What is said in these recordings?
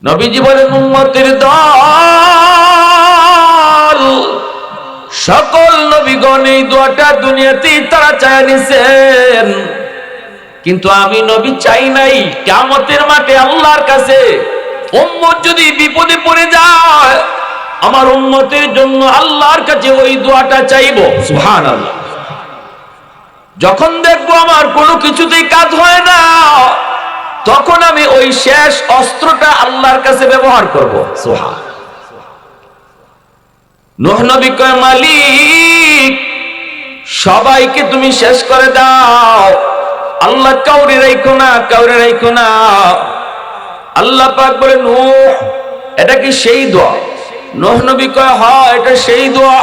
নবীজি বলেন উম্মতের দল সকল নবীগণ এই দোয়াটা দুনিয়াতেই তারা চায় নিছেন, কিন্তু আমি নবী চাই নাই। কিয়ামতের মাঠে আল্লাহর কাছে উম্মত যদি বিপদে পড়ে যায়, আমার উম্মতের জন্য আল্লাহর কাছে ওই দোয়াটা চাইবো। সুবহানাল্লাহ। যখন দেখবো আমার কোনো কিছুতেই কাজ হয় না, তখন আমি ওই শেষ অস্ত্রটা আল্লাহর কাছে ব্যবহার করব। সুবহানাল্লাহ। নূহ নবী কয়, মালিক সবাইকে তুমি শেষ করে দাও, আল্লাহ কাউরে রাখো না, কাউরে রাখো না। আল্লাহ পাক বলে, নূহ এটা কি সেই দোয়া? নূহ নবী কয়, হ্যাঁ এটা সেই দোয়া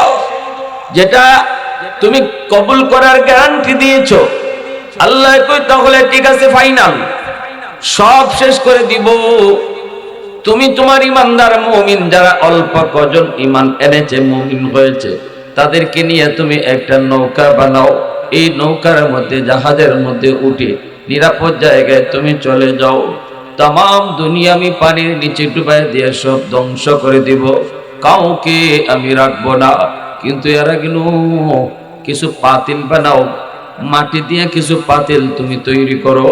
যেটা তুমি কবুল করার গ্যারান্টি দিয়েছো। আল্লাহ কই, তাহলে ঠিক আছে, ফাইনাল, সব শেষ করে দিব। তুমি তোমার ইমানদার মুমিন যারা অল্প কজন ইমান এনেছে, মুমিন হয়েছে, তাদেরকে নিয়ে তুমি একটা নৌকা বানাও। এই নৌকার মধ্যে, জাহাজের মধ্যে উঠে নিরাপদ জায়গায় তুমি চলে যাও। তাম দুনিয়া আমি পানির নিচে ডুবাই দিয়ে সব ধ্বংস করে দিব, কাউকে আমি রাখবো না। কিন্তু এর আগে কিছু পাতিল বানাও, মাটি দিয়ে কিছু পাতিল তুমি তৈরি করো।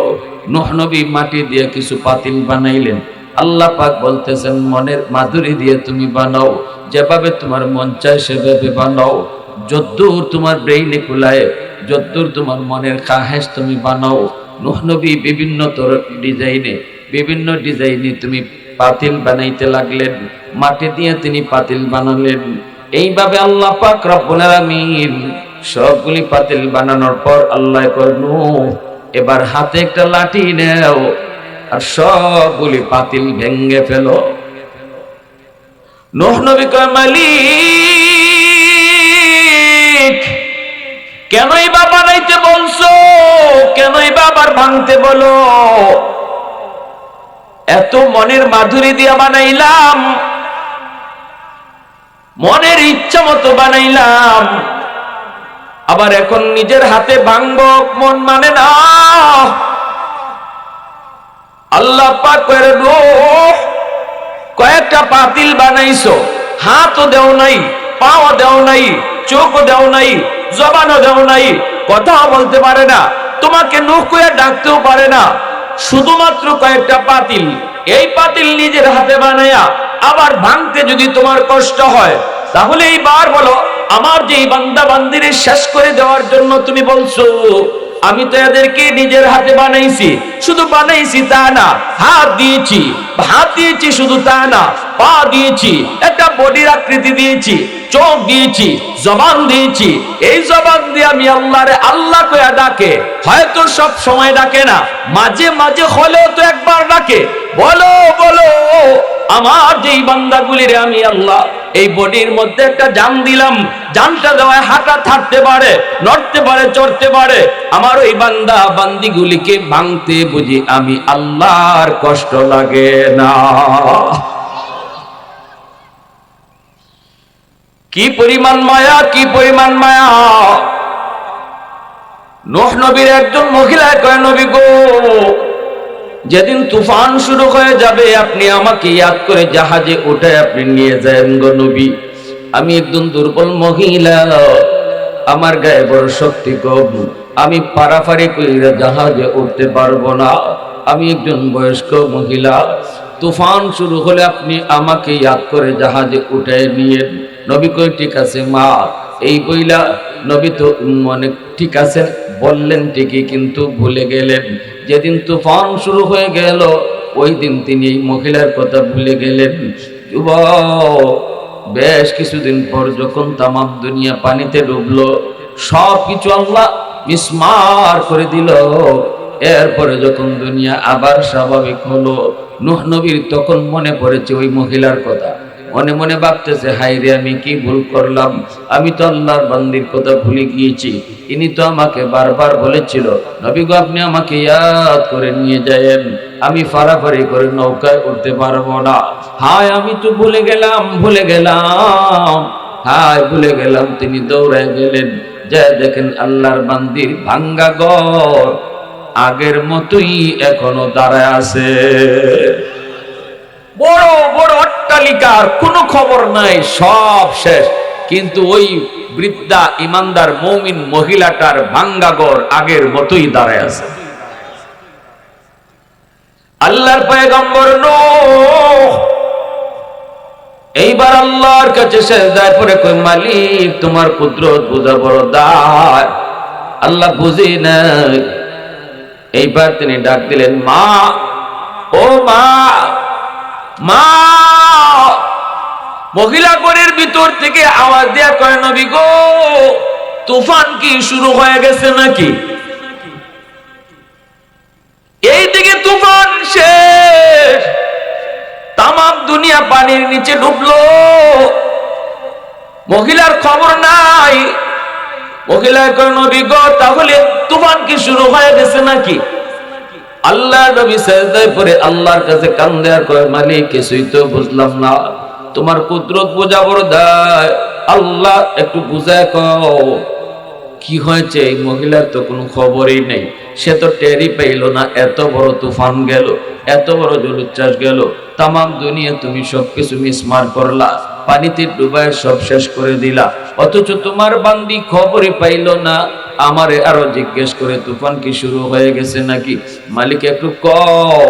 নূহ নবী মাটি দিয়ে কিছু পাতিল বানাইলেন। আল্লাহ পাক বলতেছেন, মনের মাধুরী দিয়ে তুমি বানাও, যেভাবে তোমার মন চায় সেভাবে বানাও, যদ্দূর তোমার ব্রেইনে কুলায়, যদ্দূর তোমার মনের খাহেশ তুমি বানাও। নূহ নবী বিভিন্ন ডিজাইনে তুমি পাতিল বানাইতে লাগলেন, মাটি দিয়ে তিনি পাতিল বানালেন। এইভাবে আল্লাহ পাক রব্বুল আলামিন সবগুলি পাতিল বানানোর পর আল্লাহ কয়, নূহ এবার হাতে একটা লাঠি নাও আর সবগুলি পাতিল ভেঙে ফেলো। নূহ নবী কয়, মালিক কেনই বা বানাইতে বলছো, কেনই বা আবার ভাঙতে বলো? এত মনের মাধুরী দিয়া বানাইলাম, মনের ইচ্ছা মতো বানাইলাম, আবার এখন নিজের হাতে ভাঙবো, মন মানে না। আল্লাহ পাক কয়, নূহ কয়েকটা পাতিল বানাইছো, হাতও দেও নাই, পাও দেও নাই, চোখও দেও নাই, জবানও দেও নাই, কথাও বলতে পারে না, তোমাকে নূহ কইয়া ডাকতেও পারে না, শুধুমাত্র কয়েকটা পাতিল। এই পাতিল নিজের হাতে বানায়া আবার ভাঙতে যদি তোমার কষ্ট হয়, তাহলে এইবার বলো, আমার যে বান্দা বান্দিরে শেষ করে দেওয়ার জন্য তুমি বলছো, আমি তো এদেরকে নিজের হাতে বানাইছি। শুধু বানাইছি তা না, হাত দিয়েছি, শুধু তা না, পা দিয়েছি, একটা বডির আকৃতি দিয়েছি, চোখ দিয়েছি, জবান দিয়েছি। এই জবান দিয়ে আমি আল্লাহরে আল্লাহ কইয়া ডাকে, হয়তো সব সময় ডাকে না, মাঝে মাঝে হলেও তো একবার ডাকে, বলো বলো আমার যেই বান্দাগুলিরে আমি আল্লাহ এই বডির মধ্যে একটা জান দিলাম, জানটা দেওয়ায় হাঁটা থাকতে পারে, নড়তে পারে, চড়তে পারে, আমার ওই বান্দা বান্দিগুলিকে ভাঙতে বুঝি আমি আল্লাহর কষ্ট লাগে না? কি পরিমাণ মায়া, কি পরিমাণ মায়া! নূহ নবীর একজন মহিলা কয়, নবী গো, যেদিন তুফান শুরু হয়ে যাবে আপনি আমাকে ইয়াদ করে জাহাজে উঠে আপনি নিয়ে যাবেন গো নবী। আমি একজন দুর্বল মহিলা, আমার গায়ে বড় শক্তি কম, আমি পারাপারি করে জাহাজে উঠতে পারবো না, আমি একজন বয়স্ক মহিলা, তুফান শুরু হলে আপনি আমাকে ইয়াদ করে জাহাজে উঠে নিয়ে। নবী কই, ঠিক আছে মা। এই বইলা নবী তো মনে ঠিক আছে বললেন ঠিকই, কিন্তু ভুলে গেলেন। যেদিন তুফান শুরু হয়ে গেল ওই দিন তিনি এই মহিলার কথা ভুলে গেলেন। বেশ কিছুদিন পর যখন তামাম দুনিয়া পানিতে ডুবলো, সব কিছু আল্লাহ মিসমার করে দিল। এরপরে যখন দুনিয়া আবার স্বাভাবিক হলো, নূহ নবীর তখন মনে পড়েছে ওই মহিলার কথা। মনে মনে ভাবতেছে, হায় রে, আমি কি ভুল করলাম, আমি তো আল্লাহর বান্দির কথা ভুলে গিয়েছি। ইনি তো আমাকে বারবার বলেছিল, নবী গো আপনি আমাকে ইয়াদ করে নিয়ে যায়েন, আমি ফারাফারি করে নৌকায় উঠতে পারবো না। হায় আমি তো ভুলে গেলাম, হায় ভুলে গেলাম। তিনি দৌড়ায় গেলেন, যা দেখেন আল্লাহর বান্দির ভাঙ্গা ঘর আগের মতোই এখনো দাঁড়ায় আছে। বড় বড় অট্টালিকার কোনো খবর নাই, সব শেষ। কিন্তু ওই বৃদ্ধা ইমানদার মুমিন মহিলাটার ভাঙ্গা ঘর আগের মতোই দাঁড়ায় আছে। আল্লাহর পয়গম্বর নূহ এইবার আল্লাহর কাছে সেজদায় পড়ে কয়, মালিক তোমার কুদরত বোঝা বড় দায়, আল্লাহ বুঝি নাই। এইবার তিনি ডাক দিলেন, মা, ও মা, মা। মহিলা ঘরের ভিতর থেকে আওয়াজ দেয়া কয়, নবী গো, তুফান কি শুরু হয়ে গেছে নাকি? এইদিকে তুফান শেষ, তামাম দুনিয়া পানির নিচে ডুবলো, মহিলার খবর নাই। মহিলা কয়, নবী গো, তাহলে তুফান কি শুরু হয়ে গেছে নাকি? আল্লাহ নবী সিজদায় পড়ে আল্লাহর কাছে কান্দে আর কয়, মালিক কিছুই তো বুঝলাম না, তোমার কুদরত বোঝা বড় দায়, আল্লাহ একটু বুঝায় কও কি হয়েছে। এই মহিলার তো কোনো খবরই নেই, সে তো টেরই পাইল না এত বড় তুফান গেল, এত বড় জলোচ্ছ্বাস গেল, তামাম দুনিয়া তুমি সবকিছু মিসমার করলা, পানিতে ডুবায় সব শেষ করে দিলা, অথচ তোমার বান্দি খবরই পাইল না। আমারে আরো জিজ্ঞেস করে তুফান কি শুরু হয়ে গেছে নাকি? মালিক একটু কও,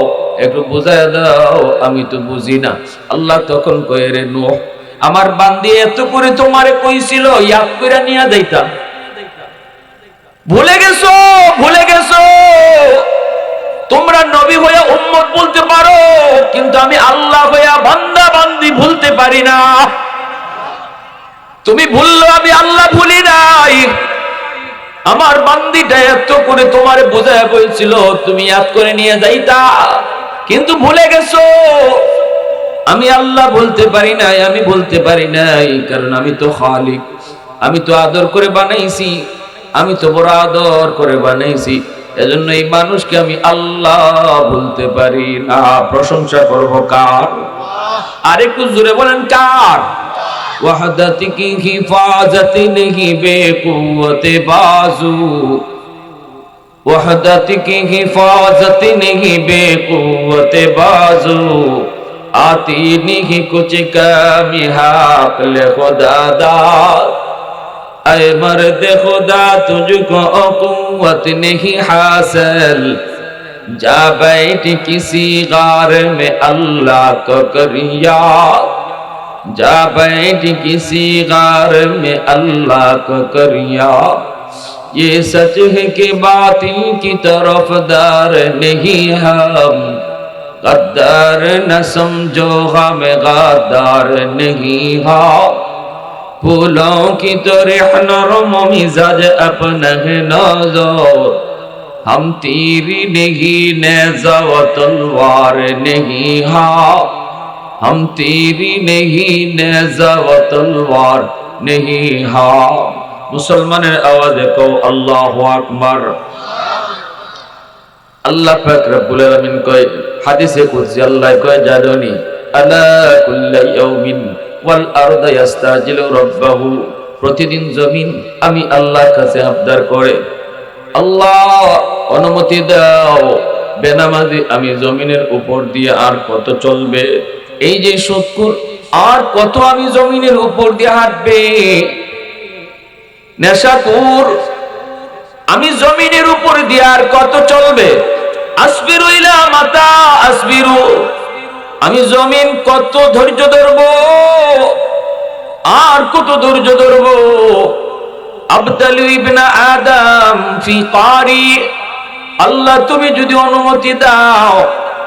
একটু বুঝায় দাও, আমি তো বুঝি না। আল্লাহ তখন কয়ে, রে নূহ, আমার বান্দি এত করে তোমারে কইছিল, ইয়াদ কইরা নিয়া যাইতা, ভুলে গেছো, ভুলে গেছো। তোমরা নবী হইয়া উম্মত বলতে পারো, কিন্তু আমি আল্লাহ হইয়া বান্দা বান্দি ভুলতে পারি না। তুমি ভুললো, আমি আল্লাহ ভুলি নাই। আমার বান্দিটা এত করে তোমারে বোঝায় বলছিল, তুমি ইয়াদ করে নিয়ে যাইতা, কিন্তু ভুলে গেছো। আমি আল্লাহ বলতে পারি নাই, আমি বলতে পারি নাই, কারণ আমি তো খালিক, আমি তো আদর করে বানাইছি, আমি তো বড় আদর করে বানাইছি, এজন্য এই মানুষকে আমি আল্লাহ বলতে পারি না। প্রশংসা করব কার? আরেকটু জোরে বলেন, কার? वहदत की हिफाजत नहीं बेकुव्वत बाजू, वहदत की हिफाजत नहीं बेकुव्वत बाजू, आती नहीं कुछ कमी हाक़िल खुदा दार, ऐ मर्द खुदा तुझको कुव्वत नहीं हासिल, जा बैठ किसी गार में अल्लाह को कर याद, जा बैठ किसी गार में अल्लाह को कर याद, ये सच है कि बातिल की तरफदार नहीं हम, गद्दार न समझो हम गद्दार नहीं हम, फूलों की तरह नरम मिजाज अपना है नौजोर, हम तीरी नहीं नेज़ा व तलवार नहीं हम, हम तीरी नहीं नेज़ा व तलवार नहीं हाँ। मुसलमाনের আওয়াজে কও আল্লাহু আকবার। আল্লাহ পাক রব্বুল আলামিন কয়, হাদিসে কুদসি আল্লাহ কয়, জাদুনি আলা কুল্লি ইয়াউমিন ওয়াল আরদু ইস্তাজিলু রাব্বাহু, প্রতিদিন জমিন আমি আল্লাহর কাছে আবদার করে, আল্লাহ অনুমতি দাও, বেনামাজি আমি জমিনের উপর দিয়ে আর কত চলবে, এই যে সুদখোর আর কত আমি জমিনের উপর দিয়ে হাঁটবে, নেশাখোর আমি জমিনের উপর দিয়ে আর কত চলবে, আসবিরু ইলা মাতা আসবিরু, আমি জমিন কত ধৈর্য ধরবো, আর কত ধৈর্য ধরবো, আবতালু ইবনা আদম ফি কারি, আল্লাহ তুমি যদি অনুমতি দাও,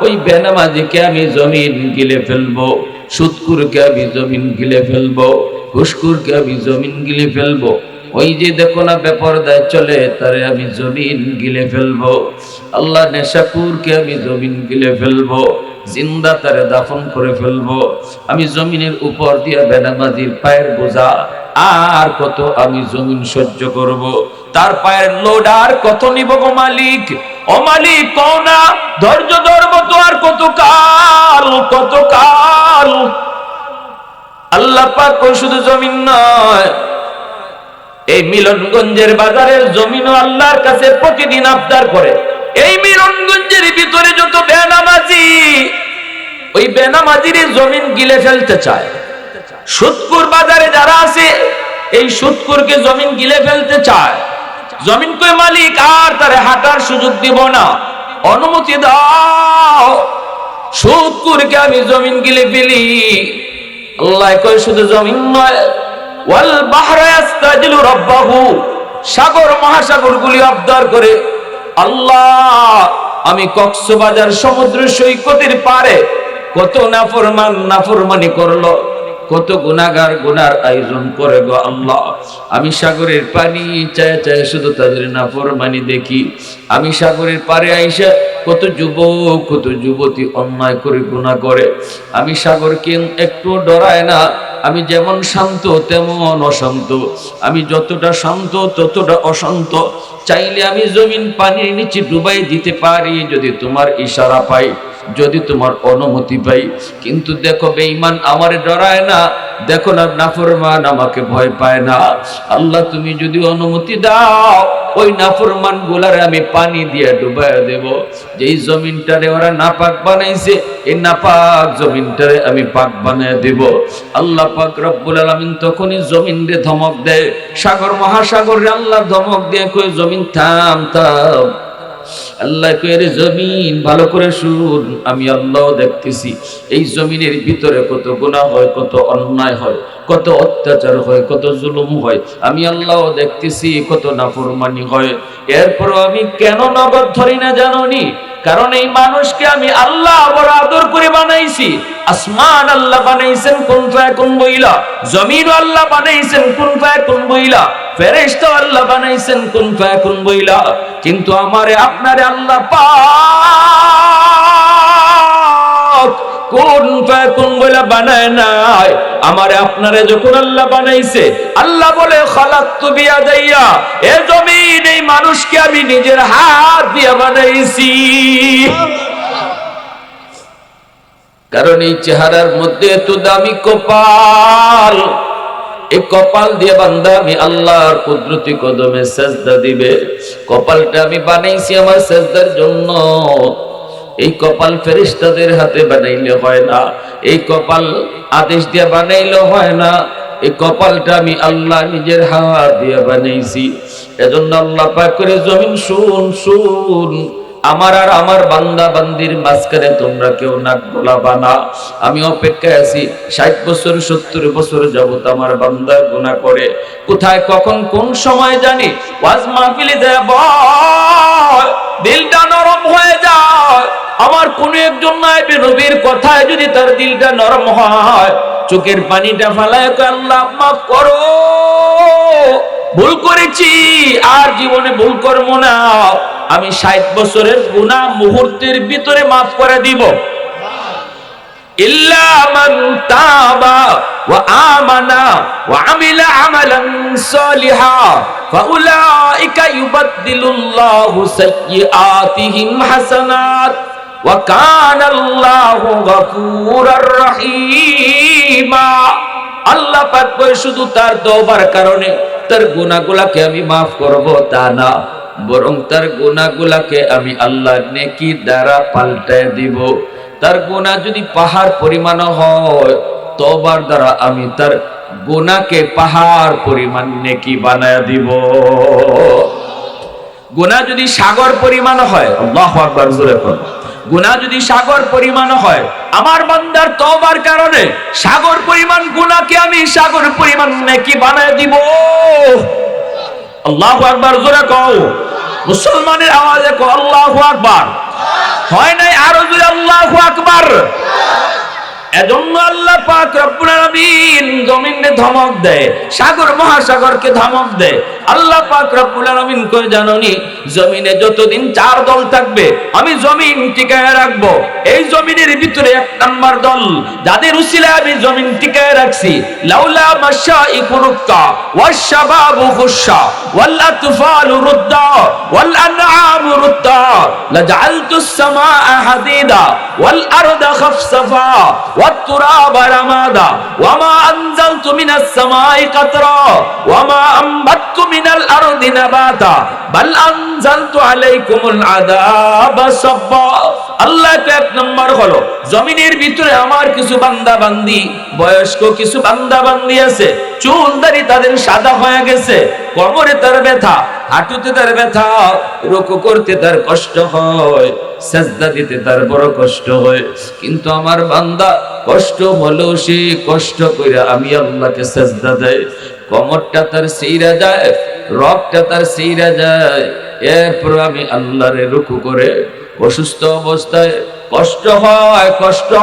ওই বেনামাজিকে আমি জমিন গিলে ফেলবো, সুদখোরকে আমি জমিন গিলে ফেলবো, ঘুষখোরকে আমি জমিন গিলে ফেলবো, ওই যে দেখো না বেপরদায় চলে তারে আমি জমিন গিলে ফেলবো, আল্লাহ নেশাখোরকে আমি জমিন গিলে ফেলবো, জিন্দা তারে দাফন করে ফেলবো, আমি জমিনের উপর দিয়া বেনামাজির পায়ের বোঝা আর কত আমি জমিন সহ্য করব, তার পায়ের লোড আর কত নিব গো মালিক, ও মালিক কও না, ধৈর্য ধরবো তো আর কত কাল, কত কাল। আল্লাহ পাক কই শুধু জমিন নয়, এই মিলনগঞ্জের বাজারের জমিনও আল্লাহর কাছে প্রতিদিন আবদার করে। এই মিলনগঞ্জের ভিতরে যত বেনামাজি ওই বেনামাজির জমিন গিলে ফেলতে চায়। সুদখোর বাজারে যারা আছে এই সুদখোরকে জমিন গিলে ফেলতে চায়। জমিন কই মালিক আর তারে হাঁটার সুযোগ দিব না, অনুমতি দাও, সুদখোরকে আমি জমিন গিলে ফেলি। আল্লাহ কয় শুধু জমিন নয়, ওয়াল বাহরা ইস্তাজিলু রাব্বাহু, সাগর মহাসাগর গুলি আবদার করে, আল্লাহ আমি কক্সবাজার সমুদ্র সৈকতের পারে কত নাফরমানি করলো, কত গুনাহগার গুনার আয়োজন করে গো আল্লাহ, আমি সাগরের পানি চায় চায় শুধু তাদের নাফরমানি দেখি। আমি সাগরের পারে আইসা কত যুবক কত যুবতী অন্যায় করে গুনাহ করে, আমি সাগরকে একটু ডরায় না। আমি যেমন শান্ত তেমন অশান্ত, আমি যতটা শান্ত ততটা অশান্ত। চাইলে আমি জমিন পানির নিচে ডুবাই দিতে পারি যদি তোমার ইশারা পাই, যদি তোমার অনুমতি পাই। কিন্তু দেখো বেঈমান আমারে ডরায় না, দেখো না নাফরমান আমাকে ভয় পায় না। আল্লাহ তুমি যদি অনুমতি দাও ওই নাফরমান গুলারে আমি পানি দিয়ে ডুবাইয়া দেব। যেই জমিনটারে ওরা নাপাক বানাইছে এই নাপাক জমিনটারে আমি পাক বানায় দেব। আল্লাহ পাক রব্বুল আলামিন তখনই জমিনরে ধমক দেয়, সাগর মহাসাগরে আল্লাহ ধমক দিয়ে কই জমিন থাম থাম। আল্লাহ কয়ে জমিন ভালো করে শুন, আমি আল্লাহ দেখতেছি এই জমিনের ভিতরে কত গুনাহ হয়, কত অন্যায় হয়, কত অত্যাচার হয়, কত জুলুম হয়, আমি আল্লাহ দেখতেছি কত নাফরমানি হয়। এরপরও আমি কেন নগদ ধরি না জানোনি? কারণ এই মানুষকে আমি আল্লাহ বড় আদর করে বানাইছি। আসমান আল্লাহ বানাইছেন কুন ফায়াকুন বইলা, জমিন আল্লাহ বানাইছেন কুন ফায়াকুন বইলা, ফেরেশতা আল্লাহ বানাইছেন কুন ফায়াকুন বইলা। কিন্তু আমারে আপনারে আল্লাহ পাক কুন ফায়াকুন বইলা বানায় নাই। আমারে আপনারে যখন আল্লাহ বানাইছে আল্লাহ বলে খালাকতু বিয়াদাইয়া, এ জমিন এই মানুষকে আমি নিজের হাত দিয়ে বানাইছি। কারণ এই চেহারার মধ্যে এত দামি কপাল, এই কপাল দিয়ে বান্দা আমি আল্লাহর কুদরতি কদমে সেজদা দিবে। কপালটা আমি বানাইছি আমার সেজদার জন্য। এই কপাল ফেরেশতাদের হাতে বানাইলে হয় না, এই কপাল আদেশ দিয়ে বানাইলে হয় না, এই কপালটা আমি আল্লাহ নিজের হাত দিয়ে বানাইছি। এজন্য আল্লাহ পাক করে জমিন শুন শুন, আমার আর আমার বান্দা বান্দির মাঝখানে তোমরা কেউ নাক গলাবা না। আমি অপেক্ষায় আছি 60 বছর 70 বছর যাবত আমার বান্দা গুনাহ করে, কোথায় কখন কোন সময় জানি ওয়াজ মাহফিলে যায় দিলটা নরম হয়ে যায়। আমার কোন একজন নায়েবে নবীর কথায় যদি তার দিলটা নরম হয়, চোখের পানিটা ফালায় আল্লাহ মাফ করো, ভুল করেছি আর জীবনে ভুল করব না। আমি 60 বছরের গুনাহ মুহূর্তের ভিতরে মাফ করে দিব। ইল্লা মান তাবা ওয়া আমানা ওয়া আমিলা আমালান সালিহা ফাউলাইকা ইউবাদদিলুল্লাহু সাইয়্যাতিহিম হাসানাত ওয়া কানাল্লাহু গফুরার রহিমা। আল্লাহ পাক কই শুধু তার তওবার কারণে তার গুনাহগুলোকে আমি maaf করব তা না, বরং তার গুনাহগুলোকে আমি আল্লাহর নেকি দ্বারা পাল্টায় দিব। তার গুনাহ যদি পাহাড় পরিমাণ হয়, তওবার দ্বারা আমি তার গুনাহকে পাহাড় পরিমাণ নেকি বানায় দিব। গুনাহ যদি সাগর পরিমাণ হয়, আল্লাহু আকবার জোরে বলুন, গুনাহ যদি সাগর পরিমাণ হয়, আমার বান্দার তওবার কারণে সাগর পরিমাণ গুনাহকে আমি সাগর পরিমাণ নেকি বানায় দিব। আল্লাহু আকবার জোরে কও, মুসলমানের আওয়াজে কও আল্লাহু আকবার। হয় নাই আরো জোরে আল্লাহু আকবার। এজন্য আল্লাহ পাক রব্বুল আলামিন জমিনে ধমক দেয়, সাগর মহাসাগরকে ধমক দেয়। আল্লাহ পাক রব্বুল আলামিন কই জানোনি, জমিনে যতদিন 4 দল থাকবে আমি জমিন টিকায় রাখবো। এই জমিনের ভিতরে 1 নাম্বার দল, যাদের উসিলায় আমি জমিন টিকায় রাখছি, লাউলা মাশাইখু রুক্কা ওয়াশ শাবাবু খুশা ওয়াল আতফালু রুদ্দা ওয়াল আনআমু রুদ্দা লাজআলতুস সামাআ হাদিদা ওয়াল আরদা খাফসাফা ওয়াত তুরাবা ওয়া রামাদা ওয়া মা আনজালতু মিনাস সামাই কাতরা ওয়া মা আমবাততু মিনাল আরদি নাবাতা বাল আনজালতু আলাইকুমুল আযাবা সাব্বা। আল্লাহ তো এক নম্বর হলো জমিনের ভিতরে আমার কিছু বান্দা বান্দি, বয়স্ক কিছু বান্দা বান্দি আছে, চুল দাড়ি তাদের সাদা হয়ে গেছে, কোমরে তার ব্যথা, হাঁটুতে তার ব্যথা, রুকু করতে তার কষ্ট হয়, সেজদা দিতে তার বড় কষ্ট হয়। কিন্তু আমার বান্দা কষ্ট হলেও সে কষ্ট করে আমি আল্লাহকে সেজদা দেয়, কোমরটা তার সিরা যায়, রগটা তার সিরা যায়, এরপর আমি আল্লাহরে রুকু করে অসুস্থ অবস্থায় কষ্ট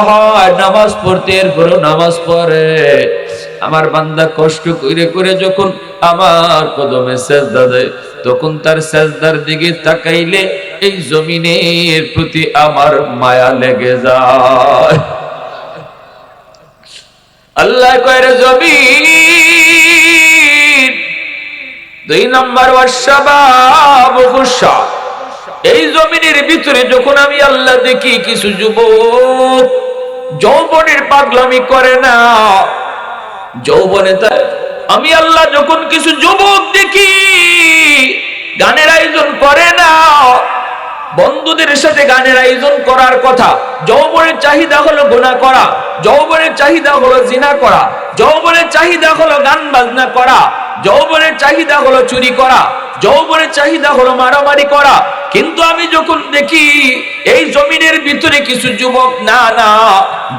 হয় নামাজ পড়তে, এরপর নামাজ পড়ে আমার বান্দা কষ্ট করে করে যখন আমার কদমে সেজদা দেয়, তখন তার সেজদার দিকে তাকাইলে এই জমিনের প্রতি আমার মায়া লেগে যায়। আল্লাহ কয় রে জমিন, 2 নম্বর ওয়াশাবাব খুশা, এই জমিনের ভিতরে যখন আমি আল্লাহ দেখি কিছু যুবক যৌবনের পাগলামি করে না, যৌবনে তাই আমি আল্লাহ যখন কিছু যুবক দেখি গানের আয়োজন করে না, বন্ধুদের সাথে গানের আয়োজন করার কথা, যৌবনের চাহিদা হলো গুনাহ করা, যৌবনের চাহিদা হলো জিনা করা, যৌবনের চাহিদা হলো গান বাজনা করা, যৌবনের চাহিদা হলো চুরি করা, যৌবনের চাহিদা হলো মারামারি করা। কিন্তু আমি যখন দেখি এই জমিনের ভিতরে কিছু যুবক না না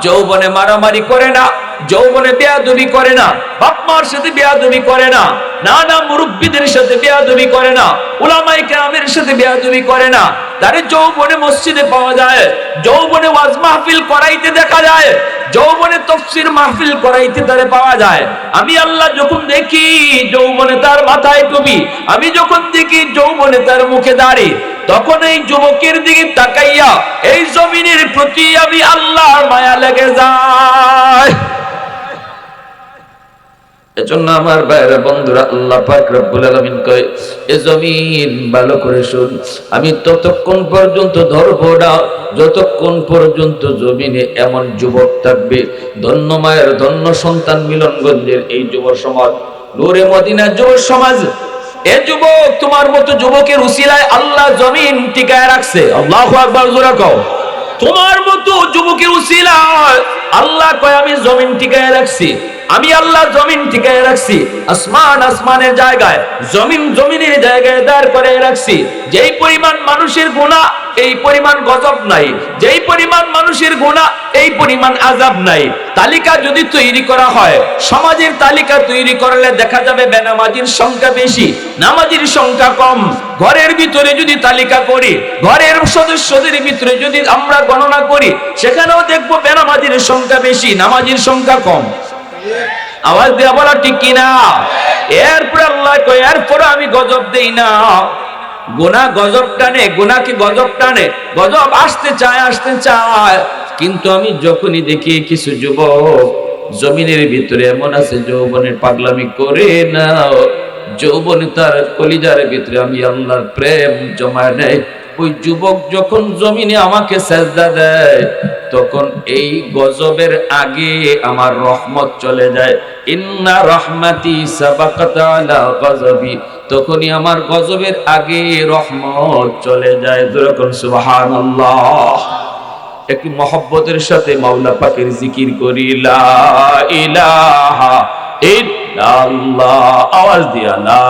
যৌবনে মারামারি করে না, যৌবনে বেয়াদবি করে না, বাপ মার সাথে বেয়াদবি করে না, না না মুরব্বীদের সাথে বেয়াদবি করে না, উলামায়ে কেরামের সাথে বেয়াদবি করে না, তারে যৌবনে মসজিদে পাওয়া যায়, যৌবনে ওয়াজ মাহফিল করাইতে দেখা যায়, যৌবনে তাফসীর মাহফিল করাইতে তারে পাওয়া যায়। আমি আল্লাহ যখন দেখি যৌবনে তার মাথায় টুপি, আমি যখন দেখি যৌবনে তার মুখে দাড়ি, তখন এই যুবকের দিকে তাকাইয়া এই জমিনের প্রতি আমি আল্লাহর মায়া লেগে যায়। এজন্য আমার ভাইরা বন্ধুরা, আল্লাহ পাক রব্বুল আলামিন কয় এ জমিন ভালো করে শুন, আমি ততক্ষণ পর্যন্ত ধরব না যতক্ষণ পর্যন্ত জমিনে এমন যুবক থাকবে। ধন্য মায়ের ধন্য সন্তান মিলনগঞ্জের এই যুব সমাজ, নূরে মদিনা যুব সমাজ, এ যুবক তোমার মতো যুবকের উসিলায় আল্লাহ জমিন টিকায় রাখছে। আল্লাহু আকবার জোরে কও। তোমার মতো যুবকের উসিলায় আল্লাহ কয় আমি জমিন টিকায় রাখছি, আমি আল্লাহ জমিন টিকায় রাখছি, আসমান আসমানের জায়গায়, জমিন জমিনের জায়গায় দাঁড় করে রাখছি। যেই পরিমাণ মানুষের গুনাহ এই পরিমাণ গজব নাই, যেই পরিমাণ মানুষের গুনাহ এই পরিমাণ আযাব নাই। তালিকা যদি তৈরি করা হয়, সমাজের তালিকা তৈরি করলে দেখা যাবে বেনামাজির সংখ্যা বেশি, নামাজির সংখ্যা কম। ঘরের ভিতরে যদি তালিকা করি, ঘরের সদস্যদের ভিতরে যদি আমরা গণনা করি, সেখানেও দেখবো বেনামাজির সংখ্যা বেশি, নামাজির সংখ্যা কম। আওয়াজ দেয়া বলা ঠিক কিনা? এরপরে আল্লাহ কয় এরপরে আমি গজব দেই না। গুনাহ গজব টানে, গুনাহকে গজব টানে, গজব আসতে চায়, কিন্তু আমি যখনই দেখি কিছু যুবক জমিনের ভিতরে এমন আছে যৌবনের পাগলামি করে না, যৌবনে তার কলিজার ভিতরে আমি আল্লাহর প্রেম জমায় নেয়, ওই যুবক যখন জমিনে আমাকে সেজদা দেয়, তখন এই গজবের আগে আমার রহমত চলে যায়। ইন্না রহমাতি সাবাকাত আলা গজবি, তখনই আমার গজবের আগে রহমত চলে যায়। যখন সুবহানাল্লাহ, একটু মহব্বতের সাথে মাওলা পাকের জিকির করি, লা ইলাহা ইল্লাল্লাহ, আওয়াজ দিয়া লা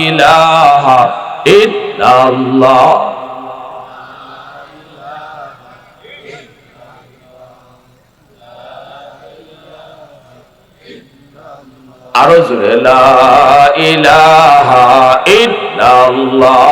ইলাহা ইল্লাল্লাহ। আরো জোরে লা ইলাহা ইল্লাল্লাহ।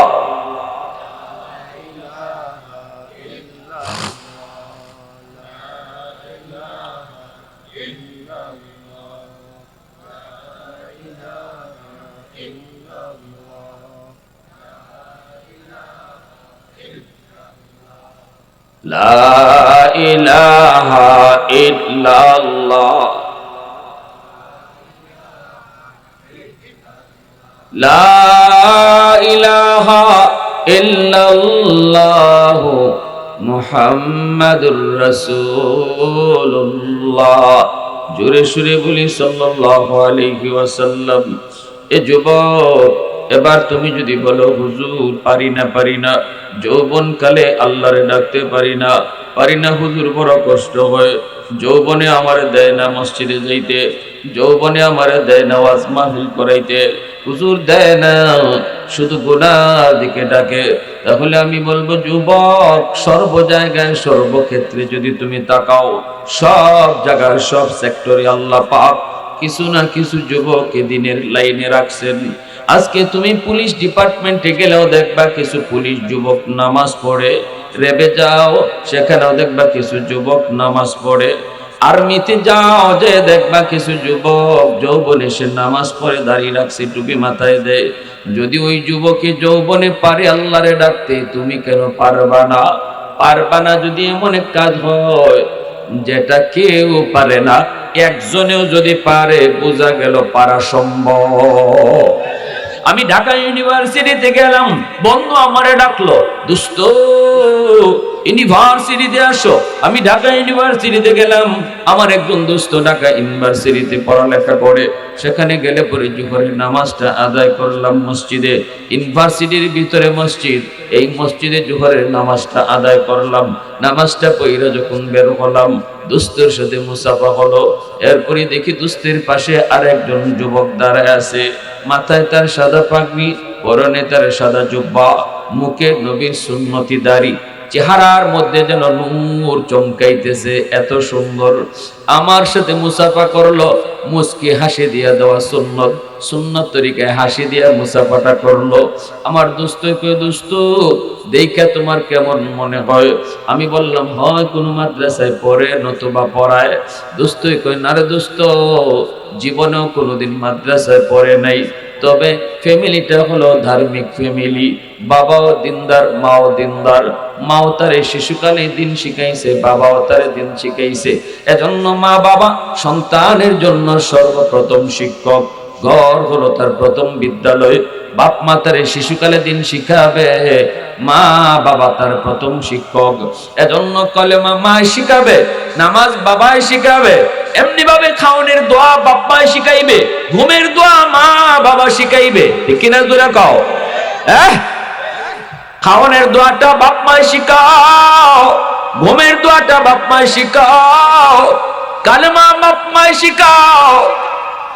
লা ইলাহা ইল্লাল্লাহ, লা ইলাহা ইল্লাল্লাহ মুহাম্মাদুর রাসূলুল্লাহ। জোরে সুরে বলি সাল্লাল্লাহু আলাইহি ওয়াসাল্লাম। এ যুবক, এবার তুমি যদি বলো হুজুর পারি না, যৌবন কালে আল্লাহরে ডাকতে পারি না হুজুর, বড় কষ্ট হয়, যৌবনে আমারে দেয় না মসজিদে যাইতে, যৌবনে আমারে দেয় না ওয়াজ মাহফিল করাইতে, হুজুর দেয় না, শুধু গুনার দিকে ডাকে। তাহলে আমি বলবো যুবক, সর্ব জায়গায় সর্বক্ষেত্রে যদি তুমি তাকাও, সব জায়গার সব সেক্টরে আল্লাহ পাক কিছু না কিছু যুবককে দিনের লাইনে রাখছেন। আজকে তুমি পুলিশ ডিপার্টমেন্টে গেলেও দেখবা কিছু পুলিশ যুবক নামাজ পড়ে, রেবে যাও সেখানেও দেখবা কিছু যুবক নামাজ পড়ে, আর্মিতে যাও যে দেখবা কিছু যুবক যৌবনে সে নামাজ পড়ে, দাঁড়িয়ে রাখছে, টুপি মাথায় দেয়। যদি ওই যুবকে যৌবনে পারে আল্লাহরে ডাকতে, তুমি কেন পারবা না? যদি এমন এক কাজ হয় যেটা কেউ পারে না, একজনেও যদি পারে, বোঝা গেল পারা সম্ভব। আমি ঢাকা ইউনিভার্সিটিতে গেলাম, বন্ধু আমারে ডাকলো, দোস্ত ইউনিভার্সিটিতে আসো। আমি ঢাকা ইউনিভার্সিটিতে গেলাম, আমার একজন দোস্ত ঢাকা ইউনিভার্সিটিতে পড়ালেখা করে, সেখানে গেলে পরে জোহরের নামাজটা আদায় করলাম মসজিদে, ইউনিভার্সিটির ভিতরে মসজিদ, এই মসজিদে জোহরের নামাজটা আদায় করলাম। নামাজটা পড়ে যখন বের হলাম, দোস্তের সাথে মুসাফা হলো। এরপরে দেখি দোস্তের পাশে আরেকজন যুবক দাঁড়ায় আছে, মাথায় তার সাদা পাগড়ি, পরনে তার সাদা জুব্বা, মুখে নবীর সুন্নতি দাড়ি, চেহারার মধ্যে যেন নূর চমকাইতেছে, এত সুন্দর। আমার সাথে মুসাফা করলো, মুস্কি হাসি দিয়া দেওয়া সুন্নত তরিকায় হাসি দিয়া মুসাফাটা করলো। আমার দোস্ত কই, দোস্ত দেখা তোমার কেমন মনে হয়? আমি বললাম হয় কোনো মাদ্রাসায় পড়ে নতুবা পড়ায়। দোস্ত কই, না রে দোস্ত, জীবনেও কোনোদিন মাদ্রাসায় পড়ে নাই, তবে ফ্যামিলিটা হলো ধার্মিক ফ্যামিলি, বাবাও দিনদার, মাও দিনদার, মাও তারে শিশুকালে দিন শিখাইছে, বাবাও তারে দিন শিখাইছে। এজন্য মা বাবা সন্তানের জন্য সর্বপ্রথম শিক্ষক, ঘর হলো তার প্রথম বিদ্যালয়। বাপ মা তারে শিশুকালে দিন শিখাবে, মা বাবা তার প্রথম শিক্ষক। এজন্য কলেমা মা শিখাবে, নামাজ বাবাই শিখাবে, এমনি ভাবে খাওনের দোয়া বাপ মাই শিখাইবে, ঘুমের দোয়া মা বাবা শিখাইবে, ঠিক কিনা জোরে কও? খাওনের দোয়াটা বাপ মাই শিখাও, ঘুমের দোয়াটা বাপ মাই শিখাও, কালেমা বাপ মাই শিখাও।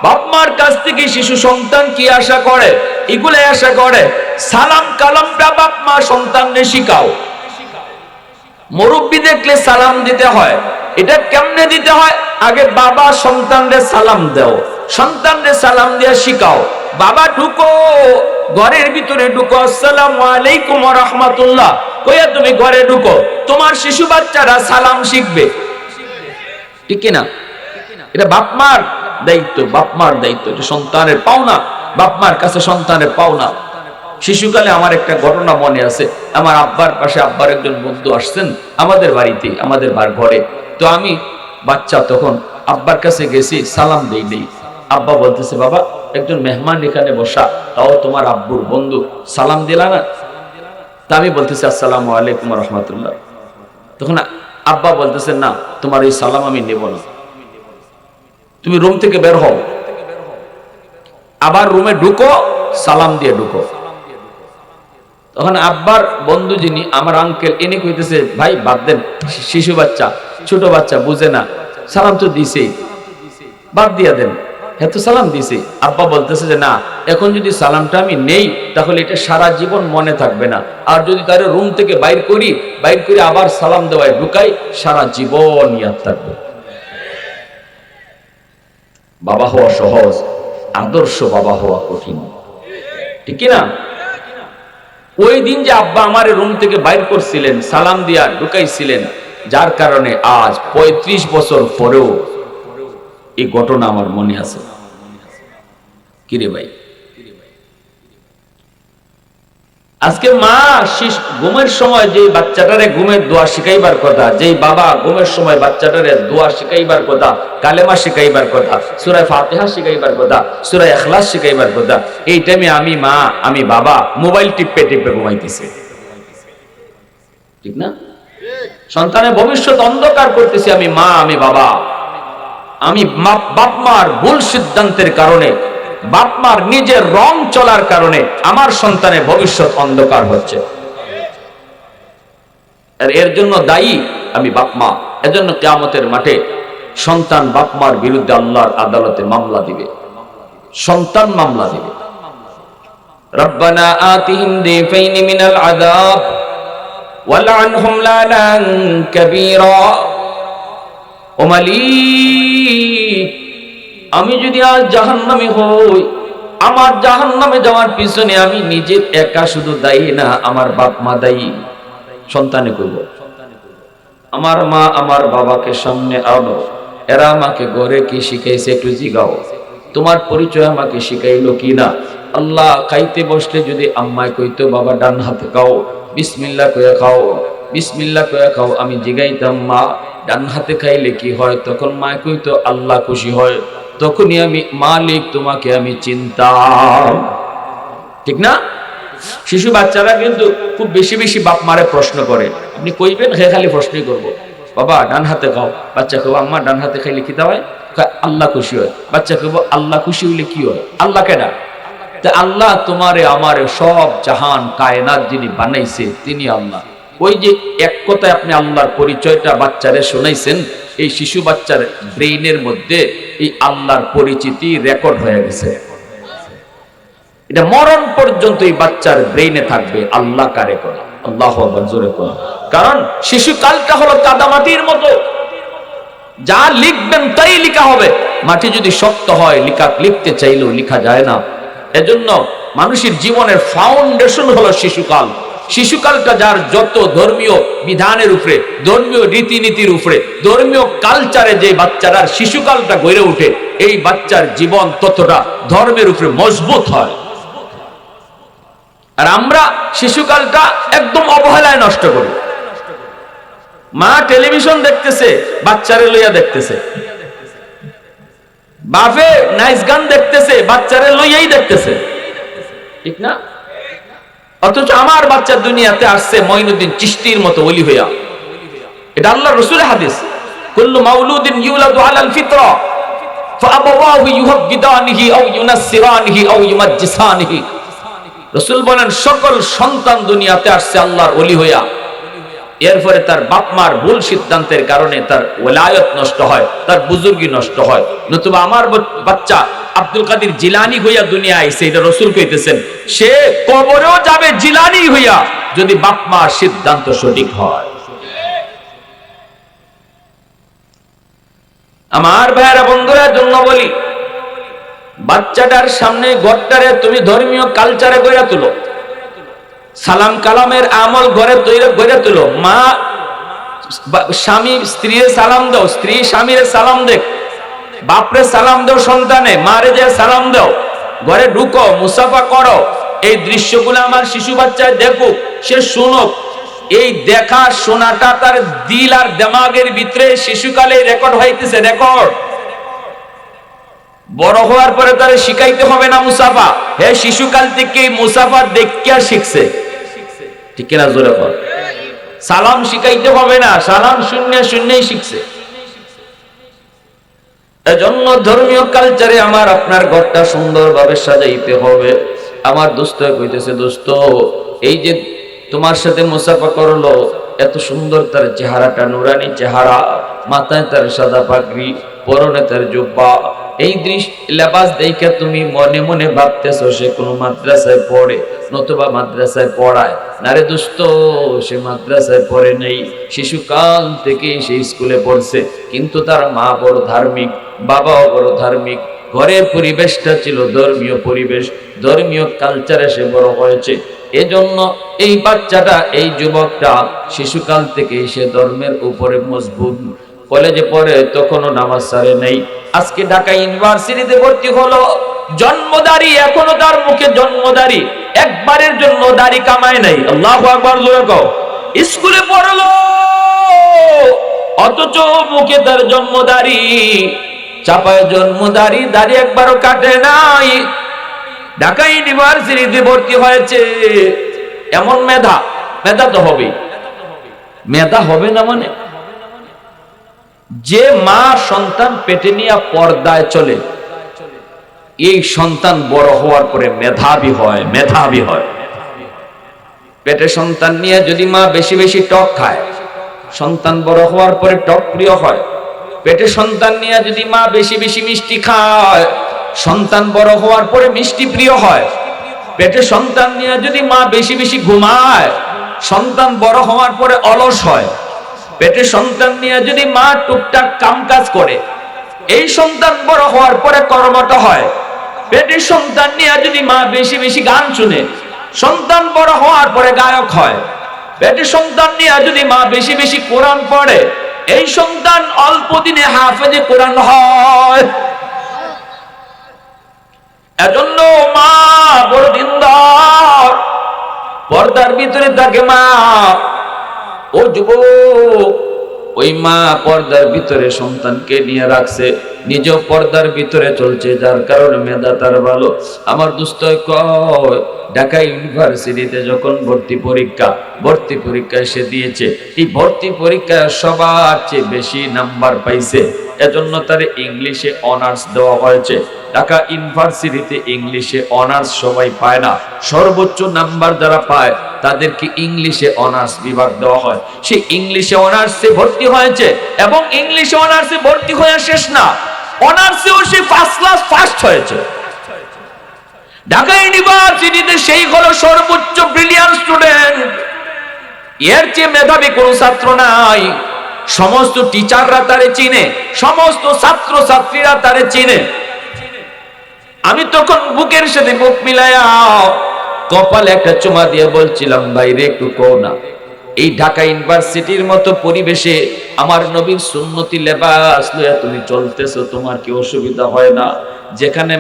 বাপ মার কাছ থেকে শিশু সন্তান কি আশা করে? এগুলো আশা করে। সালাম কালামটা বাপ মা সন্তানকে শিখাও। মুরব্বি দেখলে সালাম দিতে হয়, এটা কেমনে দিতে হয়? আগে বাবা সন্তানরে সালাম দাও, সন্তানরে সালাম দিয়ে শিখাও। বাবা ঢুকো, ঘরের ভিতরে ঢুকো, আসসালামু আলাইকুম ওয়া রাহমাতুল্লাহ কইয়া তুমি ঘরে ঢুকো, তোমার শিশু বাচ্চারা সালাম শিখবে, ঠিক কিনা? এটা বাপ মার দায়িত্ব, বাপ মার দায়িত্ব, এটা সন্তানের পাওনা, বাপ মার কাছে সন্তানের পাওনা। শিশুকালে আমার একটা ঘটনা মনে আছে, আমার আব্বার পাশে আব্বার একজন বন্ধু আসছেন আমাদের বাড়িতে, আমাদের ঘরে। তো আমি বাচ্চা তখন আব্বার কাছে গেছি, সালাম দেই। আব্বা বলতেছে, বাবা একজন মেহমান এখানে বসা, তাও তোমার আব্বুর বন্ধু, সালাম দিলা না? তা আমি বলতেছি আসসালামু আলাইকুম ওয়া রাহমাতুল্লাহ। তখন আব্বা বলতেছে, না তোমার এই সালাম আমি নেব না, তুমি রুম থেকে বের হও, আবার রুমে ঢুকো, সালাম দিয়ে ঢুকো। তখন আব্বার বন্ধু যিনি আমার আঙ্কেল, এনে কইতেছে, ভাই বাদ দেন, শিশু বাচ্চা, ছোট বাচ্চা বুঝে না, সালাম তো দিছেই, বাদ দিয়া দেন, হ্যাঁ তো সালাম দিছে। আব্বা বলতেছে যে না, এখন যদি সালামটা আমি নেই তাহলে এটা সারা জীবন মনে থাকবে না, আর যদি তার রুম থেকে বাইর করে আবার সালাম দেওয়ায় ঢুকাই, সারা জীবন ইয়াদ থাকবে। বাবা হওয়া সহজ, আদর্শ বাবা হওয়া কঠিন, ঠিক না? ওই দিন যে আব্বা আমার রুম থেকে বাইর করছিলেন, সালাম দিয়া ঢুকাইছিলেন, যার কারণে আজ 35 বছর পরেও এই ঘটনা আমার মনে আছে। কিরে ভাই, আজকে মা ঘুমের সময় যে বাচ্চাটারে ঘুমের দোয়া শিখাইবার কথা, যেই বাবা ঘুমের সময় বাচ্চাটারে দোয়া শিখাইবার কথা, কালেমা শিখাইবার কথা, সূরা ফাতিহা শিখাইবার কথা, সূরা ইখলাস শিখাইবার কথা, এই টাইমে আমি মা, আমি বাবা মোবাইল টিপে ঘুমাইতেছে, ঠিক না? সন্তানের ভবিষ্যৎ অন্ধকার করতেছি আমি মা, আমি বাবা। আমি বাপ মার ভুল সিদ্ধান্তের কারণে, বাপ মার নিজের রং চলার কারণে আমার সন্তানের ভবিষ্যৎ অন্ধকার হচ্ছে। আর এর জন্য দায়ী আমি বাপ মা। এজন্য কিয়ামতের মাঠে সন্তান বাপ মার বিরুদ্ধে আল্লাহর আদালতে মামলা দিবে, সন্তান মামলা দিবে। রব্বানা আতিহিম দিফাইনি মিনাল আযাব ওয়ালআনহুম লানান কাবীরা। ও মালিক, আমি যদি আজ জাহান্নামী হই, আমার জাহান্নামে যাওয়ার পিছনে আমি নিজে একা শুধু দায়ী না, আমার বাপ মা দায়ী। সন্তানে কইব, আমার মা আমার বাবাকে সামনে আনো, এরা আমাকে ঘরে কি শিখাইছে একটু জিগাও, তোমার পরিচয় আমাকে শিখাইলো কিনা। আল্লাহ, খাইতে বসলে যদি আম্মায় কইতো বাবা ডান হাতে খাও, বিসমিল্লাহ কইয়া খাও, বিসমিল্লাহ কইয়া খাও, আমি জিগাইতাম মা ডান হাতে খাইলে কি হয়, তখন মা কইতো আল্লাহ খুশি হয়, তখনই আমি মালিক তোমাকে আমি চিনতাম। ঠিক না? শিশু বাচ্চারা কিন্তু খুব বেশি বেশি বাপ মারে প্রশ্ন করে। আপনি কইবেন, হে খালি প্রশ্নই করবো, বাবা ডান হাতে খাও, বাচ্চা কইব আম্মা ডান হাতে খাইলে কি হয়, আল্লাহ খুশি হয়। বাচ্চা কইব আল্লাহ খুশি হইলে কি হয়, আল্লাহ কেডা? তা আল্লাহ তোমারে আমারে সব জাহান কায়নাত যিনি বানাইছে তিনি আল্লাহ। ওই যে এক কথায় আপনি আল্লাহর পরিচয়টা বাচ্চারে শোনাইছেন, এই শিশু বাচ্চার ব্রেইনের মধ্যে এই আল্লাহর পরিচিতি রেকর্ড হয়ে গেছে। এটা মরণ পর্যন্ত এই বাচ্চার ব্রেইনে থাকবে আল্লাহ কারে করে। আল্লাহু আকবার, জোরে করে। কারণ শিশুকালটা হলো কাদামাটির মতো, যা লিখবেন তাই লেখা হবে। মাটি যদি শক্ত হয় লিখতে চাইলেও লেখা যায় না। এজন্য মানুষের জীবনের ফাউন্ডেশন হলো শিশুকাল। শিশুকালটা যার যত ধর্মীয় বিধানের উপরে, ধর্মীয় রীতিনীতির উপরে, ধর্মীয় কালচারে যে বাচ্চারা শিশুকালটা গড়ে ওঠে, এই বাচ্চার জীবন ততটা ধর্মের উপরে মজবুত হয়। আর আমরা শিশুকালটা একদম অবহেলায় নষ্ট করি। মা টেলিভিশন দেখতেছে, বাচ্চারে লইয়া দেখতেছে, বাপে নাইস গান দেখতেছে, বাচ্চারে লইয়াই দেখতেছে। ঠিক না? অথচ আমার বাচ্চা দুনিয়াতে আসছে মঈনুদ্দিন চিশতির মতো ওলি হইয়া। এটা আল্লাহর রাসূলের হাদিস, কুল্লু মাউলুদিন ইউলাদু আলাল ফিতরা ফাআবাওয়াহু ইউহাব্বিদানিহি আও ইউনাসসিরানিহি আও ইউমাজ্জিসানিহি। রাসূল বলেন, সকল সন্তান দুনিয়াতে আসছে আল্লাহর ওলি হইয়া, এরপরে তার বাপ মার ভুল সিদ্ধান্তের কারণে তার ওলায়ত নষ্ট হয়, তার বুজুর্গি নষ্ট হয়। নতুবা আমার বাচ্চা আব্দুল কাদের জিলানী হইয়া দুনিয়া আইছে, এটা রাসূল কইতেছেন, সে কবরেও যাবে জিলানী হইয়া যদি বাপ মার সিদ্ধান্ত সঠিক হয়। আমার ভাইয়েরা বন্ধুরা, জন্য বলি, বাচ্চাটার সামনে ঘরটারে তুমি ধর্মীয় কালচারে গড়ে তুলো, সালাম কালামের আমল ঘরে তৈরি গড়ে তুলো। মা স্বামী স্ত্রীর সালাম দাও, স্ত্রী স্বামীর সালাম দেখ, বাপরে সালাম দাও, সন্তানে মারে যে সালাম দাও, ঘরে ঢুকো, মুসাফা করো। এই দৃশ্যগুলো আমার শিশু বাচ্চায় দেখুক, সে শুনুক। এই দেখা শোনাটা তার দিল আর দিমাগের ভিতরে শিশুকালে রেকর্ড হইতেছে, রেকর্ড। বড় হওয়ার পরে তার শিখাইতে হবে না মুসাফা, হে শিশুকাল থেকে মুসাফা দেখিয়া শিখছে। ঠিক কিনা, জোরে বল। সালাম শিখাইতে হবে না, সালাম শূন্যই শিখছে। এজন্য ধর্মীয় কালচারে আমার আপনার ঘরটা সুন্দরভাবে সাজাইতে হবে। আমার দোস্ত কইতেছে, দোস্ত এই যে তোমার সাথে মুসাফা করলো, এত সুন্দর তার চেহারাটা, নুরানি চেহারা, মাথায় তার সাদা পাগড়ি, পরনে তার জুব্বা, এই লেবাস দেখে তুমি মনে মনে ভাবতেছো সে কোনো মাদ্রাসায় পড়ে, নতুবা মাদ্রাসায় পড়ায় না। রে দোস্ত, সে মাদ্রাসায় পড়ে নেই, শিশুকাল থেকে সে স্কুলে পড়ছে, কিন্তু তার মা বড় ধার্মিক, বাবাও বড় ধার্মিক, ঘরের পরিবেশটা ছিল ধর্মীয় পরিবেশ, ধর্মীয় কালচারে সে বড় হয়েছে। এজন্য এই বাচ্চাটা, এই যুবকটা শিশুকাল থেকে সে ধর্মের উপরে মজবুত। কলেজে পড়ে তখনও নামাজ ছাড়ে নেই, আজকে ঢাকা ইউনিভার্সিটিতে ভর্তি হলো, জন্মদারি, এখনো তার মুখে জন্মদারি, একবারের জন্য দাড়ি কামায় নাই। আল্লাহু আকবার, জোরে কও। স্কুলে পড়লো, অথচ মুখে তার জন্মদারি, চাপায় জন্মদারি, দাড়ি একবারও কাটে নাই। ঢাকা ইউনিভার্সিটিতে ভর্তি হয়েছে, এমন মেধা তো হবে, মেধা হবে না মানে? যে মা সন্তান পেটে নিয়ে পর্দায় চলে, এই সন্তান বড় হওয়ার পরে মেধাবী হয়, মেধাবী হয়। পেটে সন্তান নিয়ে যদি মা বেশি বেশি টক খায়, সন্তান বড় হওয়ার পরে টক প্রিয় হয়। পেটে সন্তান নিয়ে যদি মা বেশি বেশি মিষ্টি খায়, সন্তান বড় হওয়ার পরে মিষ্টি প্রিয় হয়। পেটে সন্তান নিয়ে যদি মা বেশি বেশি ঘুমায়, সন্তান বড় হওয়ার পরে অলস হয়। পেটে সন্তান নিয়ে যদি মা টুকটাক কামকাজ করে, এই সন্তান বড় হওয়ার পরে কর্মঠ হয়। পেটে সন্তান নিয়ে যদি মা বেশি বেশি গান শুনে, সন্তান বড় হওয়ার পরে গায়ক হয়। পেটে সন্তান নিয়ে যদি মা বেশি বেশি কোরআন পড়ে, এই সন্তান অল্প দিনে হাফেজে কোরআন হয়। এজন্য মা বড় দিনদার, পর্দার ভিতরে থাকে মা। ও যুবক, ওই মা পর্দার ভিতরে সন্তানকে নিয়ে রাখছে, নিজেও পর্দার ভিতরে চলছে, যার কারণে মেধা তার ভালো। আমার দোস্ত কয়, ঢাকা ইউনিভার্সিটিতে যখন ভর্তি পরীক্ষায় সে দিয়েছে, এই ভর্তি পরীক্ষায় সবার চেয়ে বেশি নাম্বার পাইছে। এজন্য তার ইংলিশে অনার্স দেওয়া হয়েছে। ঢাকা ইউনিভার্সিটিতে ইংলিশে অনার্স সবাই পায় না, সর্বোচ্চ নাম্বার যারা পায় তাদেরকে ইংলিশে অনার্স বিভাগ দেওয়া হয়। সে ইংলিশে অনার্সে ভর্তি হয়েছে, এবং ইংলিশে অনার্সে ভর্তি হয়ে শেষ না, অনার্সেও সে ফার্স্ট ক্লাস ফার্স্ট হয়েছে। ঢাকা ইউনিভার্সিটিতে সেই হলো সর্বোচ্চ ব্রিলিয়ান্ট স্টুডেন্ট। এর চেয়ে মেধাবী কোন ছাত্র নাই। সমস্ত টিচাররা তারে চিনে, সমস্ত ছাত্র ছাত্রীরা তারে চিনে। আমি তখন বুকের সাথে বুক মিলায়া কপালে একটা চুমা দিয়ে বলছিলাম, ভাইরে একটু কও না, এই ঢাকা ইউনিভার্সিটির মতো পরিবেশে আমার নবীর সুন্নতি লেবাস লইয়া তুমি চলতেছো, তোমার কি অসুবিধা হয় না? যেখানে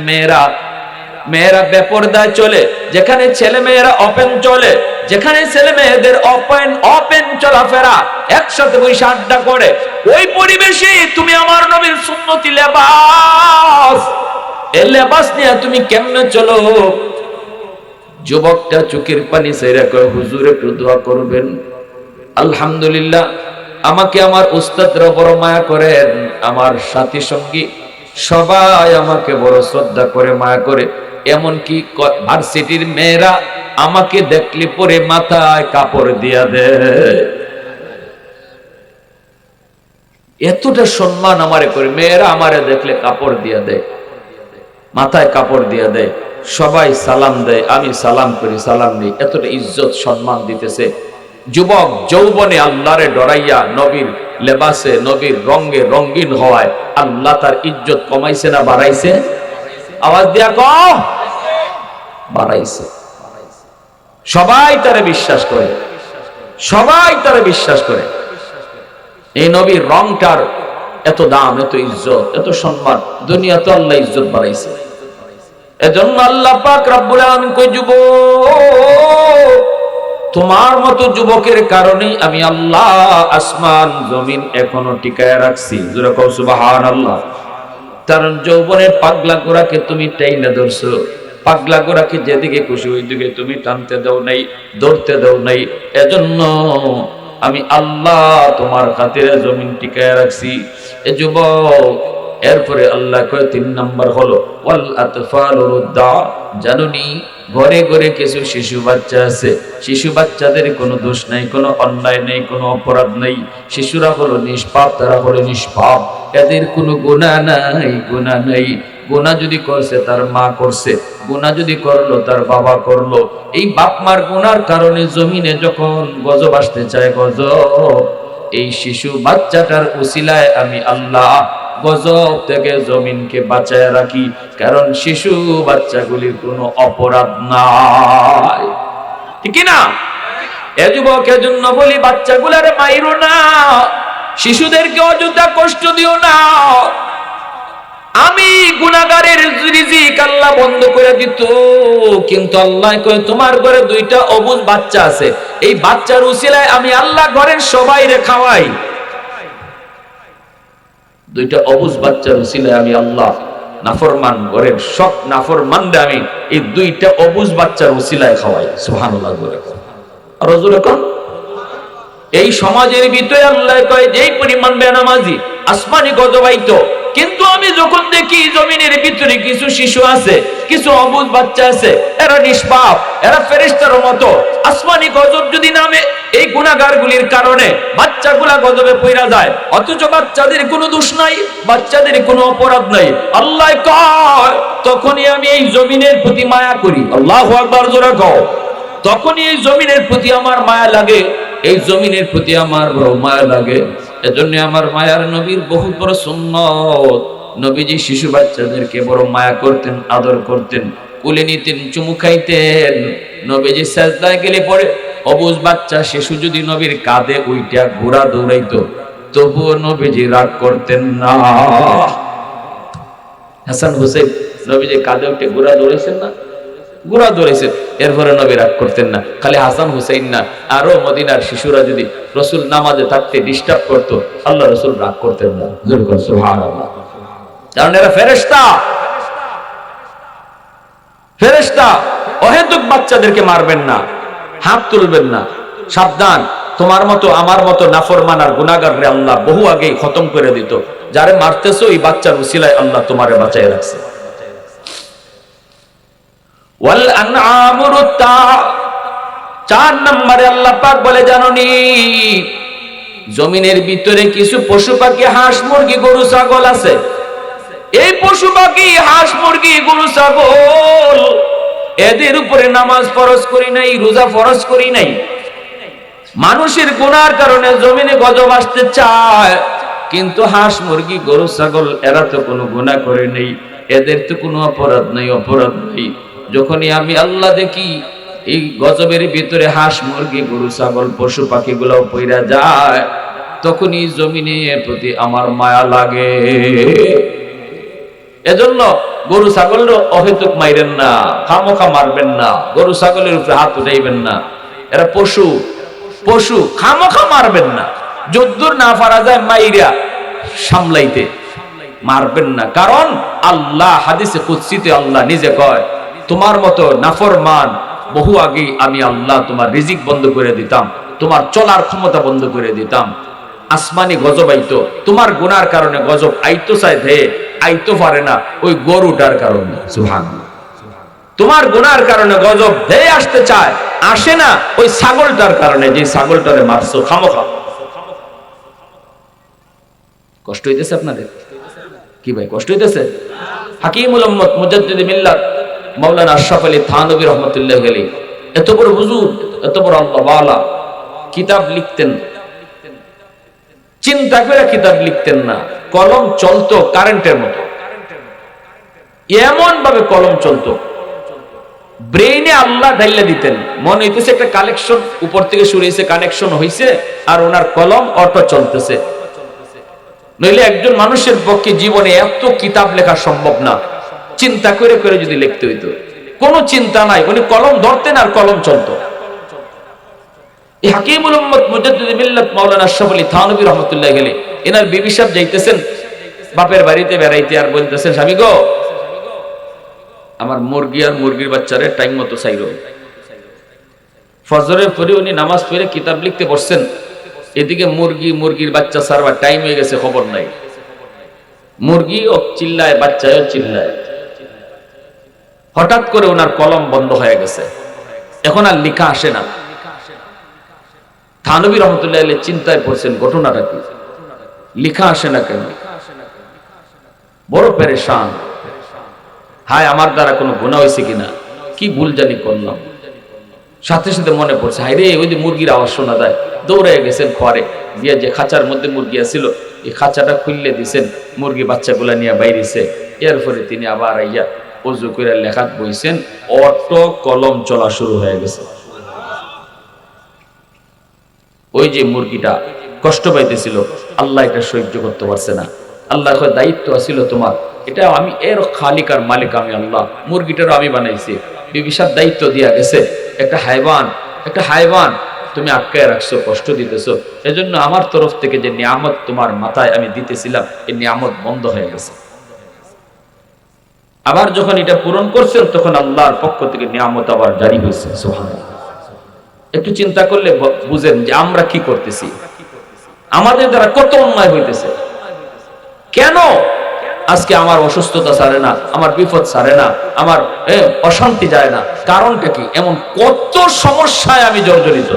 মেয়েরা বেপরদায় চলে, যেখানে ছেলে মেয়েরা ওপেন চলে, যেখানে ছেলে মেয়েদের ওপেন চলাফেরা, একসাথে বসে আড্ডা করে, ওই পরিবেশে তুমি আমার নবীর সুন্নতি লেবাস, এই লেবাস নিয়ে তুমি কেমনে চলো? যুবকটা চোখের পানি ছেড়ে কয়, হুজুর একটু দোয়া করবেন। আলহামদুলিল্লাহ, আমাকে আমার উস্তাদরা বড় মায়া করেন, আমার সাথী সঙ্গী সবাই আমাকে বড় শ্রদ্ধা করে, মায়া করে। এমনকি ভার্সিটির মেয়েরা আমাকে দেখলে পরে মাথায় কাপড় দিয়া দেয়। এতটা সম্মান আমারে করে, মেয়েরা আমারে দেখলে কাপড় দিয়া দেয়, মাথায় কাপড় দিয়া দেয়, সবাই সালাম দেয়, আমি সালাম করি, সালাম নেই। এতটা ইজ্জত সম্মান দিতেছে। যুবক যৌবনে আল্লাহরে ডরাইয়া নবীর লেবাসে, নবীর রঙে রঙিন হওয়ায় আল্লাহ তার ইজ্জত কমাইছে না বাড়াইছে? আওয়াজ দিয়া কও, বাড়াইছে। সবাই তারে বিশ্বাস করে, সবাই তারে বিশ্বাস করে। এই নবীর রংটার এত দাম, এত ইজ্জত, এত সম্মান, দুনিয়াতে আল্লাহ ইজ্জত বাড়াইছে। এজন্য আল্লাহ পাক রব্বুল আলামিন কই, যুবক, তোমার মতো যুবকের কারণেই আমি আল্লাহ আসমান জমিন এখনো টিকায় রাখছি। জোরে কও সুবহানাল্লাহ। কারণ যৌবনের পাগলা গোরাকে তুমি টাইনা ধরছো, পাগলা গোরাকে যেদিকে খুশি ওইদিকে তুমি টানতে দাও নাই, ধরতে দাও নাই। এজন্য আমি আল্লাহ তোমার খাতিরে জমিন টিকায় রাখছি। এ যুবক, এরপরে আল্লাহ কয় ৩ নাম্বার হলো ওয়াল আতফালু রুদ্দা। জানুনি, ঘরে ঘরে কিছু শিশু বাচ্চা আছে, শিশু বাচ্চাদের কোনো দোষ নাই, কোনো অন্যায় নেই, কোনো অপরাধ নেই। শিশুরা হলো নিষ্পাপ, তারা হলো নিষ্পাপ, এদের কোনো গুনাহ নাই, গুনাহ নেই। গুনাহ যদি করছে তার মা করছে, গুনাহ যদি করলো তার বাবা করলো। এই বাপ মার গুনার কারণে জমিনে যখন গজব আসতে চায়, গজব, এই শিশু বাচ্চাটার উসিলায় আমি আল্লাহ গজব থেকে জমিনকে বাঁচায় রাখি। কারণ শিশু বাচ্চাগুলির কোনো অপরাধ নাই, ঠিক না? এ যুবক, এজন্য বলি, বাচ্চাগুলারে মাইরো না, শিশুদেরকে অযথা কষ্ট দিও না। আমি গুনাহগারের রিজিক আল্লাহ বন্ধ করে দিত, কিন্তু আল্লাহ কয় তোমার ঘরে 2টা অবুঝ বাচ্চা আছে, এই বাচ্চার উসিলায় আমি আল্লাহ ঘরের সবাইরে খাওয়াই। 2টা অবুঝ বাচ্চার উসিলায় আমি আল্লাহ নাফরমান ঘরের সব নাফরমানদের আমি এই 2টা অবুঝ বাচ্চার উসিলায় খাওয়াই। সুবহানাল্লাহ। আর হুজুর কোন এই সমাজের ভিতরে আল্লাহ কয় যেই পরিমাণ বেনামাজি আসমানি গজবাইত, কিন্তু আমি যখন দেখি জমিনের ভিতরে কিছু শিশু আছে, কিছু অবুঝ বাচ্চা আছে, এরা নিষ্পাপ, এরা ফেরেশতার মতো, আসমানি গজব যদি নামে এই গুনাহগারগুলির কারণে বাচ্চাগুলা গজবে পইরা যায়, অথচ বাচ্চাদের কোনো দোষ নাই, বাচ্চাদের কোনো অপরাধ নাই। আল্লাহ কয় তখনই আমি এই জমিনের প্রতি মায়া করি। আল্লাহু আকবার, জোরে কও। তখনই এই জমিনের প্রতি আমার মায়া লাগে, এই জমিনের প্রতি আমার বড় মায়া লাগে। এজন্য আমার মায়ার নবীর বহুত বড় সুন্নত, নবীজি শিশু বাচ্চাদেরকে বড় মায়া করতেন, আদর করতেন, কোলে নিতেন, চুমু খাইতেন। নবীজি সাজদায় গেলে পরে অবুঝ বাচ্চা শিশু যদি নবীর কাঁধে উইটা ঘোড়া দৌড়াইতো, তবুও নবীজি রাগ করতেন না। হাসান হুসেন নবীজি কাঁধে উঠে ঘোড়া দৌড়াইছেন না, ঘোড়া দৌড়াইছেন, এরপরে নবী রাগ করতেন না। খালি হাসান হুসাইন না, আরো মদিনার শিশুরা যদি রসুল নামাজে থাকতে ডিস্টার্ব করতো, আল্লাহ রসুল রাগ করতেন না। সুবহানাল্লাহ। কারণ এরা ফেরেশতা, ফেরেশতা। অহেতুক বাচ্চাদেরকে মারবেন না, হাত তুলবেন না। সাবধান, তোমার মতো আমার মতো নাফরমান আর গুনাহগাররে আল্লাহ বহু আগেই খতম করে দিত। যারে মারতেছো এই বাচ্চার উসিলায় আল্লাহ তোমারে বাঁচায় রাখছে। ওয়াল আনআমু তা 4 নম্বরে আল্লাহ পাক বলে জানোনি, জমিনের ভিতরে কিছু পশু পাখি, হাঁস মুরগি গরু ছাগল আছে। এই পশু পাখি হাঁস মুরগি গরু ছাগল এদের উপরে নামাজ ফরজ করি নাই, রোজা ফরজ করি নাই। মানুষের গুনার কারণে জমিনে গজব আসতে চায়, কিন্তু হাঁস মুরগি গরু ছাগল এরা তো কোনো গুনাহ করে নেই, এদের তো কোনো অপরাধ নাই, অপরাধ নেই। যখনই আমি আল্লাহ দেখি এই গজবের ভিতরে হাঁস মুরগি গরু ছাগল পশু পাখিগুলো পইরা যায়, তখনই জমিনের প্রতি আমার মায়া লাগে। এজন্য গরু ছাগলের অহেতুক মাইরেন না, খামোখা মারবেন না, গরু ছাগলের উপরে হাত উঠাইবেন না। এরা পশু, পশু, খামোখা মারবেন না। যদ্দুর না পারা যায় মাইরা সামলাইতে মারবেন না। কারণ আল্লাহ হাদিসে কুদসিতে আল্লাহ নিজে কয়, তোমার মতো নাফরমান বহু আগে আমি আল্লাহ তোমার রিজিক বন্ধ করে দিতাম, তোমার চলার ক্ষমতা বন্ধ করে দিতাম। আসমানি গজব আইতো, তোমার গুনার কারণে গজব আইতো চায় ধে, আইতো পারে না ওই গরুটার কারণে। সুবহানাল্লাহ। তোমার গুনার কারণে গজব ধে আসতে চায়, আসে না ওই ছাগলটার কারণে, যে ছাগলটারে মারছো খামোখা। কষ্ট হইতেছে আপনাদের? কি ভাই কষ্ট হইতেছে? হাকিমুল উম্মত মুজাদ্দিদ মিল্লাত মাওলানা আশরাফ আলী থানভী রাহমাতুল্লাহ আলাইহি এত বড় হুজুর, এত বড় আল্লাহ ওয়ালা, কিতাব লিখতেন, চিন্তা করে কিতাব লিখতেন না। কলম চলতো কারেন্টের মতো, এমন ভাবে কলম চলতো, ব্রেইনে আল্লাহ ঢাইলা দিতেন। মনে হইতেছে একটা কালেকশন উপর থেকে শুরু হয়েছে, কানেকশন হয়েছে, আর ওনার কলম অটো চলতেছে। নইলে একজন মানুষের পক্ষে জীবনে এত কিতাব লেখা সম্ভব না। চিন্তা করে করে যদি লিখতে হইতো, কোনো চিন্তা নাই, উনি কলম ধরতেন আর কলম চলতো। এই হাকিমুল উম্মত মুজাদ্দিদ মিল্লাত মাওলানা আশরাফ আলী থানভী রাহমাতুল্লাহ আলাইহি এনার বিবি সাহেব যাইতেছেন বাপের বাড়িতে বেড়াইতে, আর বলতেছেন, স্বামী গো, আমার মুরগি আর মুরগির বাচ্চারে টাইম মতো চাইলো। ফজরের পরে উনি নামাজ পড়ে কিতাব লিখতে বসছেন, এদিকে মুরগি মুরগির বাচ্চা সারবার টাইম হয়ে গেছে, খবর নাই। মুরগিও চিল্লায়, বাচ্চাও চিল্লায়। হঠাৎ করে ওনার কলম বন্ধ হয়ে গেছে, এখন আর লেখা আসে না। থানভী রহমতুল্লাহ আলাইহি চিন্তায় পড়ছেন, ঘটনাটা কি, লেখা আসে না কেন? বড় পেরেশান, হায় আমার দ্বারা কোনো গুনাহ হয়েছে কিনা, কি ভুল জানি করলাম। সাথে সাথে মনে পড়ছে, হায় রে, ওই যে মুরগির আওয়াজ শোনা যায়। দৌড়ে গেছেন ঘরে গিয়ে, যে খাঁচার মধ্যে মুরগি আছিল এই খাঁচাটা খুললে দিছেন, মুরগি বাচ্চাগুলা নিয়ে বাইরেছে। এরপরে তিনি আবার আইয়া ওযু করে লেখাত বইছেন, অটো কলম চলা শুরু হয়ে গেছে। ওই যে মুরগিটা কষ্ট পাইতেছিল, আল্লাহ এটা সহ্য করতে পারছে না। আল্লাহ কয়, দায়িত্ব আছিল তোমার, এটা আমি, এর খালিক আর মালিক আমি আল্লাহ, মুরগিটারও আমি বানাইছি। বিবিসার দায়িত্ব দিয়া গেছে, একটা হায়ওয়ান তুমি আটকায় রাখছো, কষ্ট দিতেছো, এজন্য আমার তরফ থেকে যে নিয়ামত তোমার মাথায় আমি দিতেছিলাম, এই নিয়ামত বন্ধ হয়ে গেছে। আবার যখন এটা পূরণ করছেন, তখন আল্লাহর পক্ষ থেকে নিয়ামত আবার জারি হয়েছে। সুবহানাল্লাহ। একটু চিন্তা করলে বুঝেন যে আমরা কি করতেছি, আমাদের দ্বারা কত অন্যায় হইতেছে। কেন আজকে আমার অসুস্থতা ছাড়ে না, আমার বিপদ ছাড়ে না, আমার অশান্তি যায় না? কারণটা কি? এমন কত সমস্যায় আমি জর্জরিত,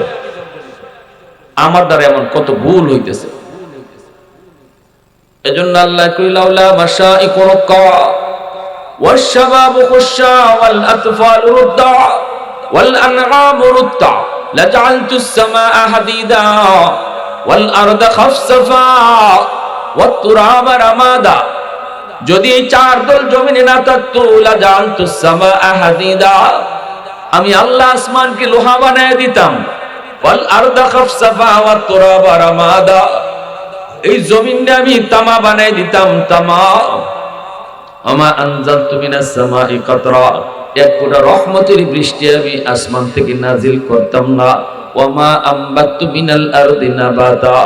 আমার দ্বারা এমন কত ভুল হইতেছে। এজন্য আল্লাহ কইলাউলা মাশাইকুরকা ওয়াশশাবাবু খুশশা ওয়াল আতফালু রুদ্দা ওয়াল আনআমু রুদ্দা লাজআলতুস সামাআ হাদিদা ওয়াল আরদা খাফসাফা ওয়াত তুরাবা রামাদা। যদি এই চার দল জমিনে না থাকতো, লাজআলতুস সামাআ হাদিদা, আমি আল্লাহ আসমানকে লোহা বানায় দিতাম, ওয়াল আরদা খাফসাফা ওয়াত তুরাবা রামাদা, এই জমিনটা আমি তামা বানাই দিতাম, তামা। আমা আনজালতু মিনাস সামাই কাতরা, এক ফোঁটা রহমতের বৃষ্টি আমি আসমান থেকে নাজিল করতাম না। ওয়ামা আম্বাতু মিনাল আরদি নাবাতা,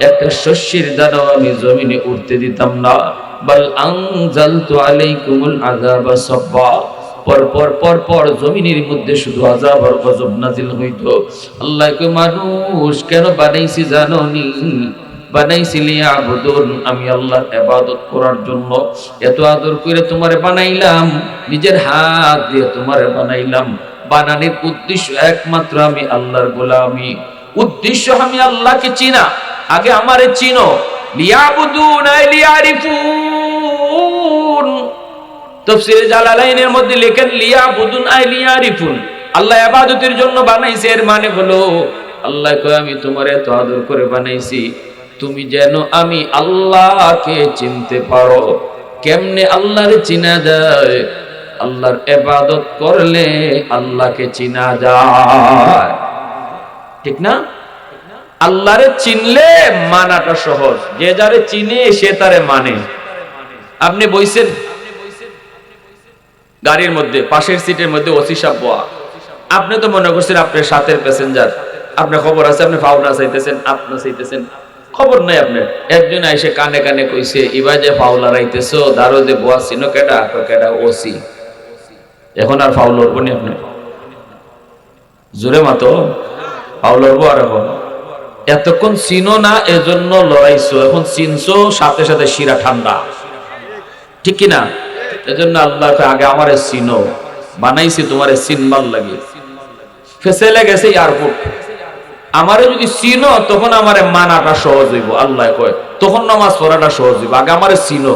একটা শস্যের দানাও আমি জমিনে উঠতে দিতাম না। বাল আনজালতু আলাইকুমুল আযাবা সাব্বা, পর জমিনের মধ্যে শুধু আযাব আর গজব নাজিল হইতো। আল্লাহ কয় মানুষ কেন বানাইছি জানোনি? বানাইছিলি আবুদুন, আমি আল্লাহর ইবাদত করার জন্য। এত আদর করে তোমারে বানাইলাম, নিজের হাত দিয়ে তোমারে বানাইলাম। বানানোর উদ্দেশ্য একমাত্র আমি আল্লাহর গোলামি, উদ্দেশ্য আমি আল্লাহকে চিনা। আগে আমারে চিনো, লিয়াবুদুন আই লিয়ারিফুন। তাফসীরে জালালাইনের মধ্যে লেখেন লিয়াবুদুন আই লিয়ারিফুন, আল্লাহ ইবাদতের জন্য বানাইছে। এর মানে হলো আল্লাহ কয় আমি তোমারে এত আদর করে বানাইছি তুমি যেন আমি আল্লাহকে চিনতে পারো। কেমনে আল্লাহরে চিনা যায়? আল্লাহর ইবাদত করলে আল্লাহকে চিনা যায়, ঠিক না? আল্লাহরে চিনলে মানাটা সহজ, যে যারে চিনে সে তারে মানে। আপনি বইছেন গাড়ির মধ্যে, পাশের সিটের মধ্যে ওসি সাহেব বয়া, আপনি তো মনে করছেন আপনার সাথের প্যাসেঞ্জার, আপনার খবর আছে, আপনি ফাউনা চাইতেছেন, আপনি চাইতেছেন, খবর নাই আপনার। একজন এসে কানে কানে কইছে ইবা যে ফাউলা রাইতেছো দারো যে বয়া চিনো কেডা? কেডা? ওসি। এখন আর ফাউল হবো নি আপনি? জোরে মাতো ফাউল হবো। আর এখন এতক্ষণ চিনো না এজন্য লড়াইছো, এখন চিনছো সাথে সাথে শিরা ঠান্ডা, ঠিক কিনা? এজন্য আল্লাহ আগে আমারে চিনো, বানাইছি তোমারে চিনবার লাগে। ফেসেলে গেছে এয়ারপোর্ট, আমারে যদি চিনো তখন আমারে মানাটা সহজ হইব। আল্লাহ কয় তখন নামাজ পড়াটা সহজ হইব। আগে আমারে চিনো,